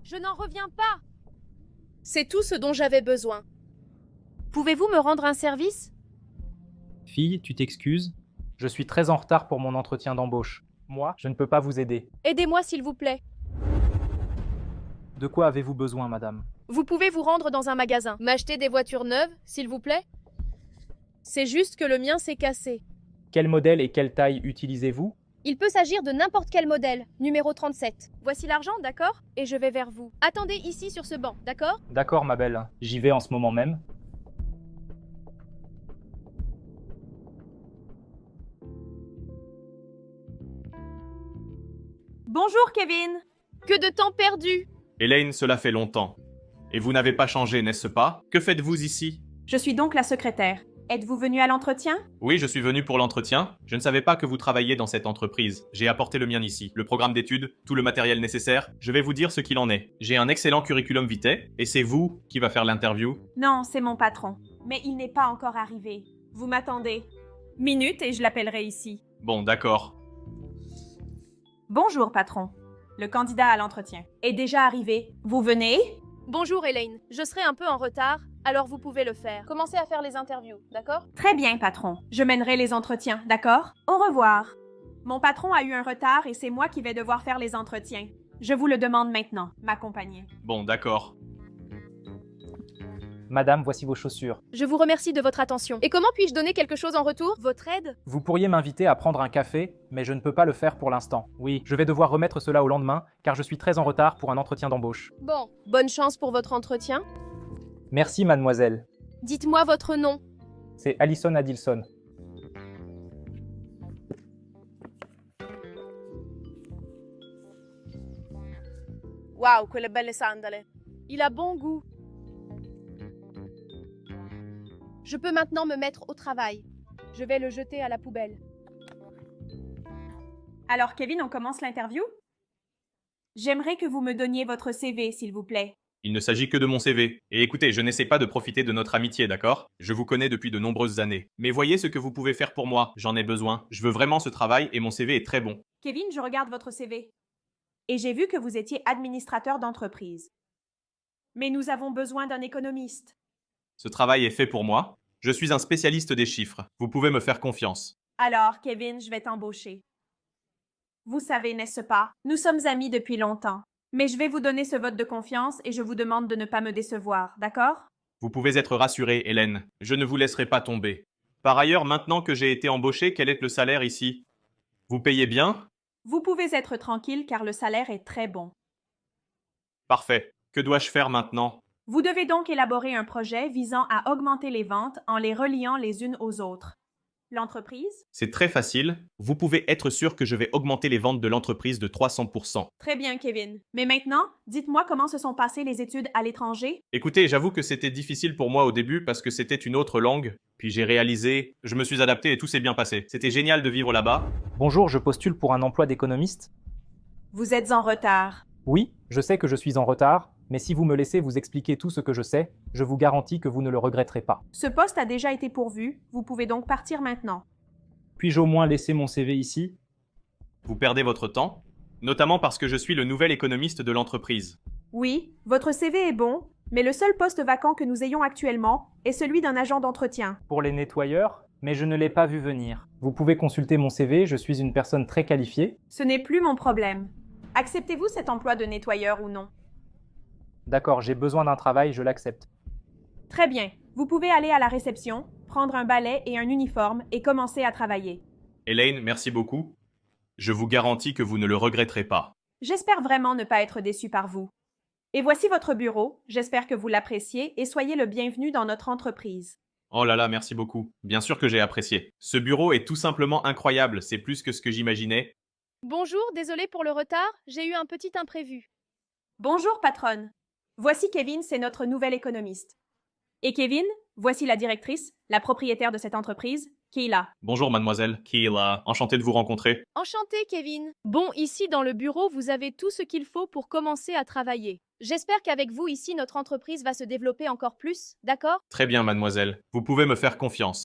Je n'en reviens pas. C'est tout ce dont j'avais besoin. Pouvez-vous me rendre un service? Fille, tu t'excuses? Je suis très en retard pour mon entretien d'embauche. Moi, je ne peux pas vous aider. Aidez-moi s'il vous plaît. De quoi avez-vous besoin, madame? Vous pouvez vous rendre dans un magasin. M'acheter des voitures neuves, s'il vous plaît? C'est juste que le mien s'est cassé. Quel modèle et quelle taille utilisez-vous? Il peut s'agir de n'importe quel modèle. Numéro 37. Voici l'argent, d'accord? Et je vais vers vous. Attendez ici sur ce banc, d'accord? D'accord, ma belle. J'y vais en ce moment même. Bonjour, Kevin. Que de temps perdu. Elaine, cela fait longtemps. Et vous n'avez pas changé, n'est-ce pas? Que faites-vous ici? Je suis donc la secrétaire. Êtes-vous venu à l'entretien? Oui, je suis venu pour l'entretien. Je ne savais pas que vous travailliez dans cette entreprise. J'ai apporté le mien ici. Le programme d'études, tout le matériel nécessaire. Je vais vous dire ce qu'il en est. J'ai un excellent curriculum vitae, et c'est vous qui va faire l'interview. Non, c'est mon patron. Mais il n'est pas encore arrivé. Vous m'attendez. Minute et je l'appellerai ici. Bon, d'accord. Bonjour, patron. Le candidat à l'entretien est déjà arrivé. Vous venez? Bonjour, Elaine. Je serai un peu en retard, alors vous pouvez le faire. Commencez à faire les interviews, d'accord? Très bien, patron. Je mènerai les entretiens, d'accord? Au revoir. Mon patron a eu un retard et c'est moi qui vais devoir faire les entretiens. Je vous le demande maintenant, m'accompagner. Bon, d'accord. Madame, voici vos chaussures. Je vous remercie de votre attention. Et comment puis-je donner quelque chose en retour? Votre aide? Vous pourriez m'inviter à prendre un café, mais je ne peux pas le faire pour l'instant. Oui, je vais devoir remettre cela au lendemain, car je suis très en retard pour un entretien d'embauche. Bon, bonne chance pour votre entretien. Merci, mademoiselle. Dites-moi votre nom. C'est Alison Adilson. Wow, quelle belle sandale. Il a bon goût. Je peux maintenant me mettre au travail. Je vais le jeter à la poubelle. Alors, Kevin, on commence l'interview? J'aimerais que vous me donniez votre CV, s'il vous plaît. Il ne s'agit que de mon CV. Et écoutez, je n'essaie pas de profiter de notre amitié, d'accord? Je vous connais depuis de nombreuses années. Mais voyez ce que vous pouvez faire pour moi. J'en ai besoin. Je veux vraiment ce travail et mon CV est très bon. Kevin, je regarde votre CV. Et j'ai vu que vous étiez administrateur d'entreprise. Mais nous avons besoin d'un économiste. Ce travail est fait pour moi. Je suis un spécialiste des chiffres. Vous pouvez me faire confiance. Alors, Kevin, je vais t'embaucher. Vous savez, n'est-ce pas? Nous sommes amis depuis longtemps. Mais je vais vous donner ce vote de confiance et je vous demande de ne pas me décevoir, d'accord? Vous pouvez être rassurée, Hélène. Je ne vous laisserai pas tomber. Par ailleurs, maintenant que j'ai été embauché, quel est le salaire ici? Vous payez bien? Vous pouvez être tranquille car le salaire est très bon. Parfait. Que dois-je faire maintenant? Vous devez donc élaborer un projet visant à augmenter les ventes en les reliant les unes aux autres. L'entreprise? C'est très facile. Vous pouvez être sûr que je vais augmenter les ventes de l'entreprise de 300%. Très bien, Kevin. Mais maintenant, dites-moi comment se sont passées les études à l'étranger? Écoutez, j'avoue que c'était difficile pour moi au début parce que c'était une autre langue. Puis j'ai réalisé, je me suis adapté et tout s'est bien passé. C'était génial de vivre là-bas. Bonjour, je postule pour un emploi d'économiste. Vous êtes en retard. Oui, je sais que je suis en retard, mais si vous me laissez vous expliquer tout ce que je sais, je vous garantis que vous ne le regretterez pas. Ce poste a déjà été pourvu, vous pouvez donc partir maintenant. Puis-je au moins laisser mon CV ici? Vous perdez votre temps, notamment parce que je suis le nouvel économiste de l'entreprise. Oui, votre CV est bon, mais le seul poste vacant que nous ayons actuellement est celui d'un agent d'entretien. Pour les nettoyeurs, mais je ne l'ai pas vu venir. Vous pouvez consulter mon CV, je suis une personne très qualifiée. Ce n'est plus mon problème. Acceptez-vous cet emploi de nettoyeur ou non? D'accord, j'ai besoin d'un travail, je l'accepte. Très bien. Vous pouvez aller à la réception, prendre un balai et un uniforme et commencer à travailler. Elaine, merci beaucoup. Je vous garantis que vous ne le regretterez pas. J'espère vraiment ne pas être déçu par vous. Et voici votre bureau, j'espère que vous l'appréciez et soyez le bienvenu dans notre entreprise. Oh là là, merci beaucoup. Bien sûr que j'ai apprécié. Ce bureau est tout simplement incroyable, c'est plus que ce que j'imaginais. Bonjour, désolé pour le retard, j'ai eu un petit imprévu. Bonjour, patronne. Voici Kevin, c'est notre nouvel économiste. Et Kevin, voici la directrice, la propriétaire de cette entreprise, Keila. Bonjour mademoiselle, Keila, enchanté de vous rencontrer. Enchanté, Kevin. Bon, ici dans le bureau, vous avez tout ce qu'il faut pour commencer à travailler. J'espère qu'avec vous ici, notre entreprise va se développer encore plus, d'accord? Très bien mademoiselle, vous pouvez me faire confiance.